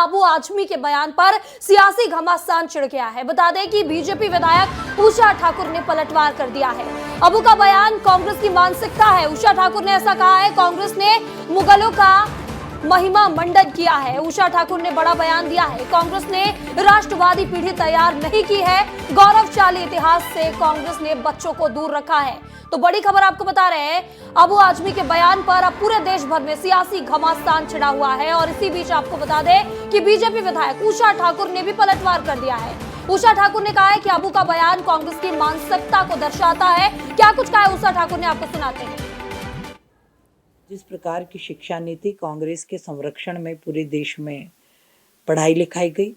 अबू आजमी के बयान पर सियासी घमासान छिड़ गया है। बता दें कि बीजेपी विधायक उषा ठाकुर ने पलटवार कर दिया है। अबू का बयान कांग्रेस की मानसिकता है। उषा ठाकुर ने ऐसा कहा है, कांग्रेस ने मुगलों का महिमा मंडन किया है। उषा ठाकुर ने बड़ा बयान दिया है। कांग्रेस ने राष्ट्रवादी पीढ़ी तैयार नहीं की है। गौरवशाली इतिहास से कांग्रेस ने बच्चों को दूर रखा है। तो बड़ी खबर आपको बता रहे हैं, अबू आजमी के बयान पर अब पूरे देश भर में सियासी घमासान छिड़ा हुआ है। और इसी बीच आपको बता दें कि बीजेपी विधायक उषा ठाकुर ने भी पलटवार कर दिया है। उषा ठाकुर ने कहा है कि अबू का बयान कांग्रेस की मानसिकता को दर्शाता है। क्या कुछ कहा है उषा ठाकुर ने, आपको सुनाते हैं। जिस प्रकार की शिक्षा नीति कांग्रेस के संरक्षण में पूरे देश में पढ़ाई लिखाई गई,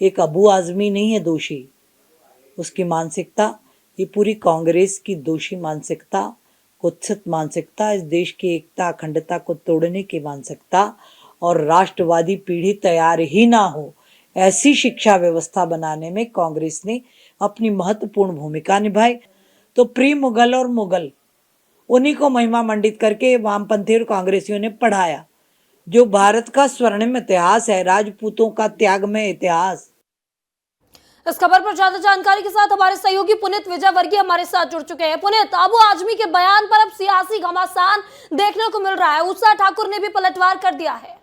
एक अबू आजमी नहीं है दोषी, उसकी मानसिकता, ये पूरी कांग्रेस की दोषी मानसिकता, कुत्सित मानसिकता, इस देश की एकता अखंडता को तोड़ने की मानसिकता और राष्ट्रवादी पीढ़ी तैयार ही ना हो ऐसी शिक्षा व्यवस्था बनाने में कांग्रेस ने अपनी महत्वपूर्ण भूमिका निभाई। तो प्री मुगल और मुगल उन्हीं को महिमा मंडित करके वामपंथी और कांग्रेसियों ने पढ़ाया। जो भारत का स्वर्णिम इतिहास है, राजपूतों का त्यागमय इतिहास। इस खबर पर ज्यादा जानकारी के साथ हमारे सहयोगी पुनीत विजयवर्गीय हमारे साथ जुड़ चुके हैं। पुनीत, अबू आजमी के बयान पर अब सियासी घमासान देखने को मिल रहा है। उषा ठाकुर ने भी पलटवार कर दिया है।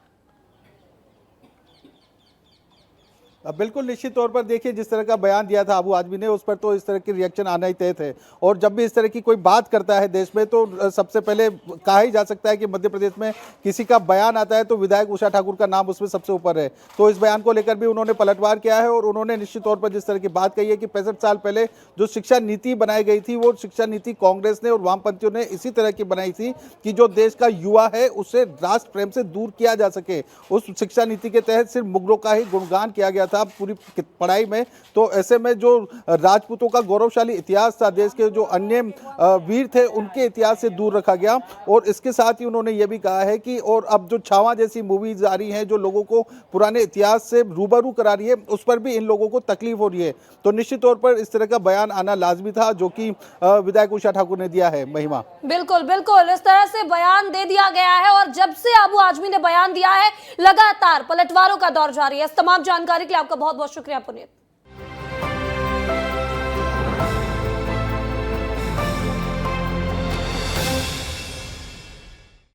बिल्कुल निश्चित तौर पर देखिए, जिस तरह का बयान दिया था अबू आजमी ने, उस पर तो इस तरह की रिएक्शन आना ही तय थे। और जब भी इस तरह की कोई बात करता है देश में, तो सबसे पहले कहा ही जा सकता है कि मध्य प्रदेश में किसी का बयान आता है तो विधायक उषा ठाकुर का नाम उसमें सबसे ऊपर है। तो इस बयान को लेकर भी उन्होंने पलटवार किया है और उन्होंने निश्चित तौर पर जिस तरह की बात कही है कि 65 साल पहले जो शिक्षा नीति बनाई गई थी, वो शिक्षा नीति कांग्रेस ने और वामपंथियों ने इसी तरह की बनाई थी कि जो देश का युवा है उसे राष्ट्र प्रेम से दूर किया जा सके। उस शिक्षा नीति के तहत सिर्फ मुगलों का ही गुणगान किया गया था पूरी पढ़ाई में। तो ऐसे में जो राजपूतों का गौरवशाली इतिहास था, देश के जो अन्य वीर थे, उनके इतिहास से दूर रखा गया। और इसके साथ ही उन्होंने ये भी कहा है कि और अब जो छावा जैसी मूवीज आ रही हैं जो लोगों को पुराने इतिहास से रूबरू करा रही है, उस पर भी इन लोगों को तकलीफ हो रही है। तो निश्चित तौर पर इस तरह का बयान आना लाजमी था जो कि विधायक उषा ठाकुर ने दिया है। महिमा, बिल्कुल बिल्कुल, इस तरह से बयान दे दिया गया है और जब से अबू आजमी ने बयान दिया है, लगातार पलटवारों का दौर जारी है। इस तमाम जानकारी के लिए आपका बहुत बहुत शुक्रिया पुनीत।